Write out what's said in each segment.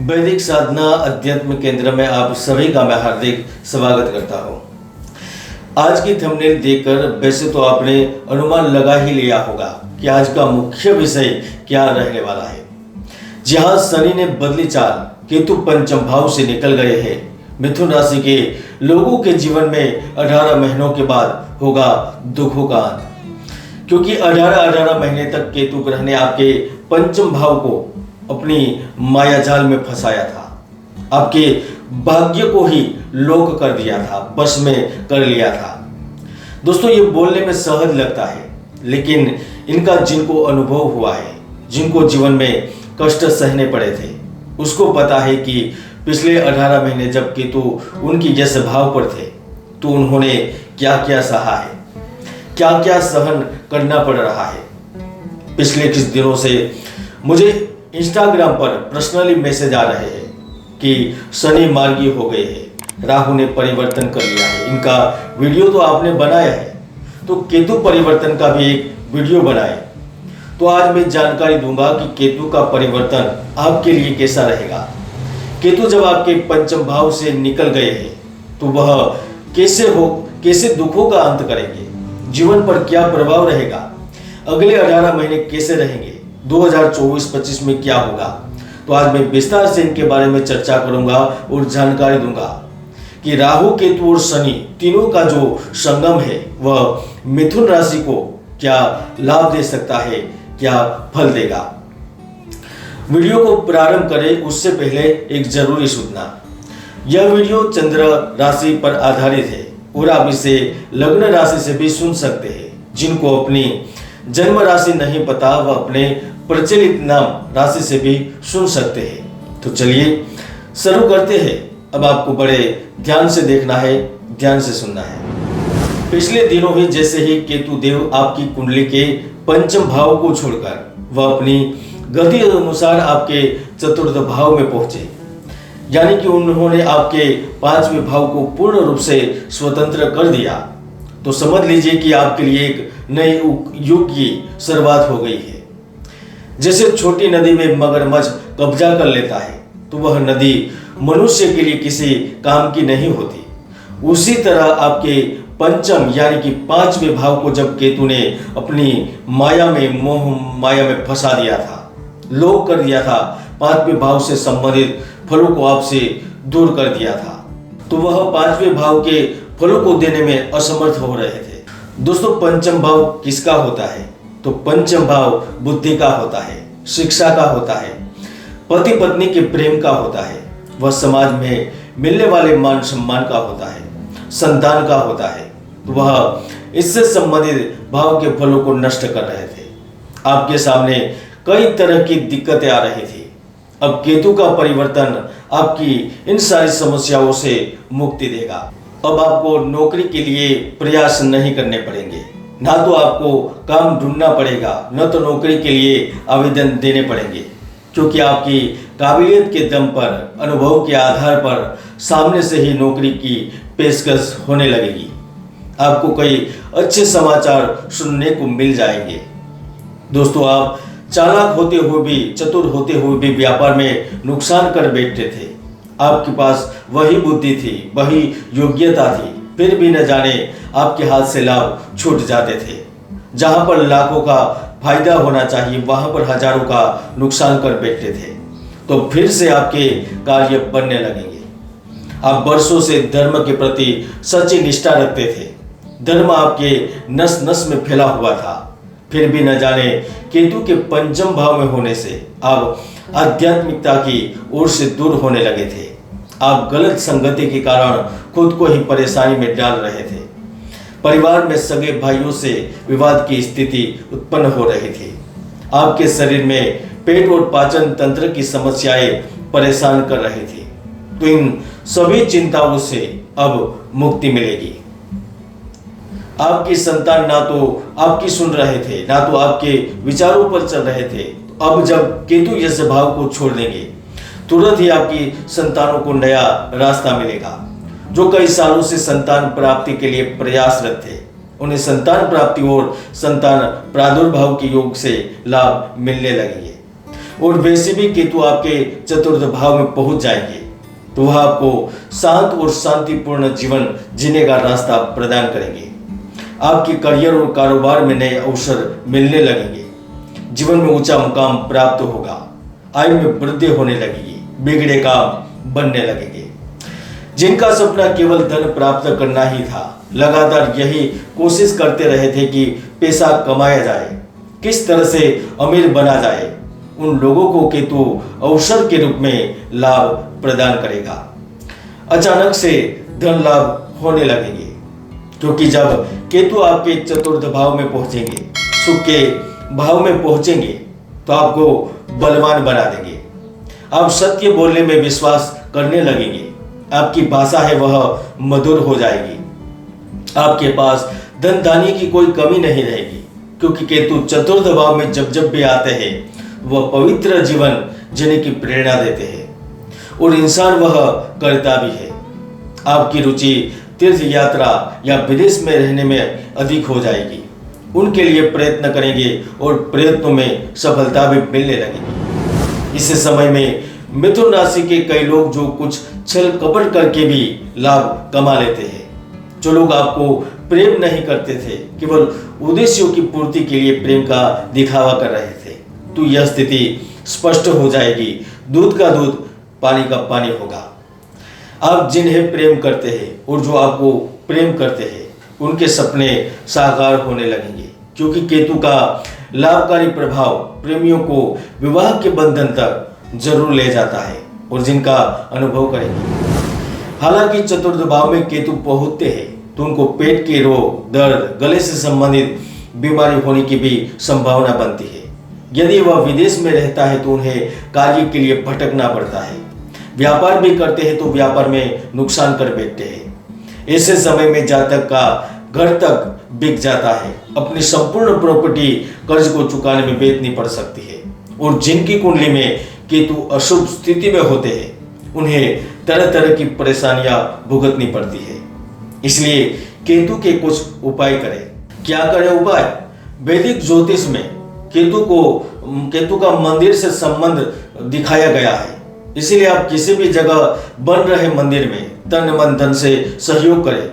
वैदिक साधना अध्यात्म केंद्र में आप सभी का मैं हार्दिक स्वागत करता हूं। आज की थंबनेल देखकर वैसे तो आपने अनुमान लगा ही लिया होगा कि आज का मुख्य विषय क्या रहने वाला है। जहां शनि ने बदली चाल, केतु पंचम भाव से निकल गए हैं। मिथुन राशि के लोगों के जीवन में 18 महीनों के बाद होगा दुखों का अंत, क्योंकि 18 महीने तक केतु ग्रह ने आपके पंचम भाव को अपनी माया जाल में फंसाया था। आपके भाग्य को ही लोक कर दिया था, बस में कर लिया था। दोस्तों, ये बोलने में सहज लगता है, लेकिन इनका जिनको अनुभव हुआ है, जिनको जीवन में कष्ट सहने पड़े थे, उसको पता है कि पिछले 18 महीने जब केतु उनकी जैसे भाव पर थे तो उन्होंने क्या क्या सहा है, क्या क्या सहन करना पड़ रहा है। पिछले कुछ दिनों से मुझे इंस्टाग्राम पर पर्सनली मैसेज आ रहे हैं कि शनि मार्गी हो गए हैं, राहु ने परिवर्तन कर लिया है। इनका वीडियो तो आपने बनाया है, तो केतु परिवर्तन का भी एक वीडियो बनाए। तो आज मैं जानकारी दूंगा कि केतु का परिवर्तन आपके लिए कैसा रहेगा। केतु जब आपके पंचम भाव से निकल गए हैं तो वह कैसे दुखों का अंत करेंगे, जीवन पर क्या प्रभाव रहेगा, अगले 18 महीने कैसे रहेंगे, 2024-25 में क्या होगा। तो आज मैं विस्तार से इनके बारे में चर्चा करूंगा और जानकारी दूंगा कि राहु, केतु और शनि तीनों का जो संगम है वह मिथुन राशि को क्या लाभ दे सकता है, क्या फल देगा। वीडियो को प्रारंभ करें उससे पहले एक जरूरी सूचना। यह वीडियो चंद्र राशि पर आधारित है और आप इसे लग्न राशि से भी सुन सकते हैं। जिनको अपनी जन्म राशि नहीं पता वह अपने प्रचलित नाम राशि से भी सुन सकते हैं। तो चलिए शुरू करते हैं। अब आपको बड़े ध्यान से देखना है, ध्यान से सुनना है। पिछले दिनों ही जैसे ही केतु देव आपकी कुंडली के पंचम भाव को छोड़कर वह अपनी गति अनुसार आपके चतुर्थ भाव में पहुंचे, यानी कि उन्होंने आपके 5वें भाव को पूर्ण रूप से स्वतंत्र कर दिया, तो समझ लीजिए कि आपके लिए एक नए युग की शुरुआत हो गई है। जैसे छोटी नदी में मगरमच्छ कब्जा कर लेता है तो वह नदी मनुष्य के लिए किसी काम की नहीं होती, उसी तरह आपके पंचम यानी कि 5वें भाव को जब केतु ने अपनी माया में, मोह माया में फंसा दिया था, लोक कर दिया था, 5वें भाव से संबंधित फलों को आपसे दूर कर दिया था, तो वह 5वें भाव के फलों को देने में असमर्थ हो रहे थे। दोस्तों, पंचम भाव किसका होता है? तो पंचम भाव बुद्धि का होता है, शिक्षा का होता है, पति पत्नी के प्रेम का होता है, वह समाज में मिलने वाले मान सम्मान का होता है, संतान का होता है। तो वह इससे संबंधित भाव के फलों को नष्ट कर रहे थे। आपके सामने कई तरह की दिक्कतें आ रही थी। अब केतु का परिवर्तन आपकी इन सारी समस्याओं से मुक्ति देगा। अब आपको नौकरी के लिए प्रयास नहीं करने पड़ेंगे, ना तो आपको काम ढूंढना पड़ेगा, न तो नौकरी के लिए आवेदन देने पड़ेंगे, क्योंकि आपकी काबिलियत के दम पर, अनुभव के आधार पर सामने से ही नौकरी की पेशकश होने लगेगी। आपको कई अच्छे समाचार सुनने को मिल जाएंगे। दोस्तों, आप चालाक होते हुए भी, चतुर होते हुए भी व्यापार में नुकसान कर बैठते थे। आपके पास वही बुद्धि थी, वही योग्यता थी, फिर भी न जाने आपके हाथ से लाभ छूट जाते थे। जहां पर लाखों का फायदा होना चाहिए वहां पर हजारों का नुकसान कर बैठते थे। तो फिर से आपके कार्य बनने लगेंगे। आप वर्षों से धर्म के प्रति सच्ची निष्ठा रखते थे, धर्म आपके नस नस में फैला हुआ था, फिर भी न जाने केतु के पंचम भाव में होने से आप आध्यात्मिकता की ओर से दूर होने लगे थे। आप गलत संगति के कारण खुद को ही परेशानी में डाल रहे थे। परिवार में सगे भाइयों से विवाद की स्थिति उत्पन्न हो रही थी। आपके शरीर में पेट और पाचन तंत्र की समस्याएं परेशान कर रही थी। तो इन सभी चिंताओं से अब मुक्ति मिलेगी। आपकी संतान ना तो आपकी सुन रहे थे, ना तो आपके विचारों पर चल रहे थे। अब जब केतु जैसे भाव को छोड़ देंगे, तुरंत ही आपकी संतानों को नया रास्ता मिलेगा। जो कई सालों से संतान प्राप्ति के लिए प्रयासरत थे, उन्हें संतान प्राप्ति और संतान प्रादुर्भाव के योग से लाभ मिलने लगेंगे। और वैसे भी केतु आपके चतुर्थ भाव में पहुंच जाएंगे तो वह आपको शांत और शांतिपूर्ण जीवन जीने का रास्ता प्रदान करेंगे। आपके करियर और कारोबार में नए अवसर मिलने लगेंगे। जीवन में ऊंचा मुकाम प्राप्त होगा। आय में वृद्धि होने लगेगी। बिगड़े काम बनने लगेंगे। जिनका सपना केवल धन प्राप्त करना ही था, लगातार यही कोशिश करते रहे थे कि पैसा कमाया जाए, किस तरह से अमीर बना जाए, उन लोगों को केतु अवसर के रूप में लाभ प्रदान करेगा। अचानक से धन लाभ होने लगेंगे, क्योंकि जब केतु आपके चतुर्थ भाव में पहुंचेंगे, सुख के भाव में पहुंचेंगे, तो आपको बलवान बना देंगे। आप सत्य बोलने में विश्वास करने लगेंगे। आपकी भाषा है वह मधुर हो जाएगी। आपके पास धन धान्य की कोई कमी नहीं रहेगी, क्योंकि केतु चतुर्थ भाव में जब जब भी आते हैं वह पवित्र जीवन जीने की प्रेरणा देते हैं और इंसान वह करता भी है। आपकी रुचि तीर्थ यात्रा या विदेश में रहने में अधिक हो जाएगी। उनके लिए प्रयत्न करेंगे और प्रयत्नों में सफलता भी मिलने लगेगी। इस समय में मिथुन राशि के कई लोग जो कुछ छल कपट करके भी लाभ कमा लेते हैं। जो लोग आपको प्रेम नहीं करते थे, केवल उद्देश्यों की पूर्ति के लिए प्रेम का दिखावा कर रहे थे, तो यह स्थिति स्पष्ट हो जाएगी। दूध का दूध, पानी का पानी होगा। आप जिन्हें प्रेम करते हैं और जो आपको प्रेम करते हैं, उनके सपने साकार होने लगेंगे, क्योंकि केतु का लाभकारी प्रभाव प्रेमियों को विवाह के बंधन तक जरूर ले जाता है और जिनका अनुभव करेंगे। हालांकि चतुर्थ भाव में केतु पहुंचते हैं तो उनको पेट के रोग, दर्द, गले से संबंधित बीमारी होने की भी संभावना बनती है। यदि वह विदेश में रहता है तो उन्हें कार्य के लिए भटकना पड़ता है। व्यापार भी करते हैं तो व्यापार में नुकसान कर बैठते हैं। ऐसे समय में जातक का घर तक बिक जाता है। अपनी संपूर्ण प्रॉपर्टी कर्ज को चुकाने में बेचनी पड़ सकती है। और जिनकी कुंडली में केतु अशुभ स्थिति में होते हैं, उन्हें तरह तरह की परेशानियां भुगतनी पड़ती है। इसलिए केतु के कुछ उपाय करें। क्या करें उपाय? वैदिक ज्योतिष में केतु का मंदिर से संबंध दिखाया गया है। इसीलिए आप किसी भी जगह बन रहे मंदिर में तन मन धन से सहयोग करें।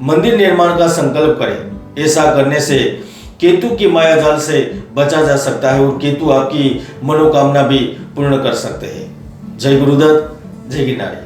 मंदिर निर्माण का संकल्प करें। ऐसा करने से केतु की माया जाल से बचा जा सकता है और केतु आपकी मनोकामना भी पूर्ण कर सकते हैं। जय गुरुदत्त, जय गिरनारी।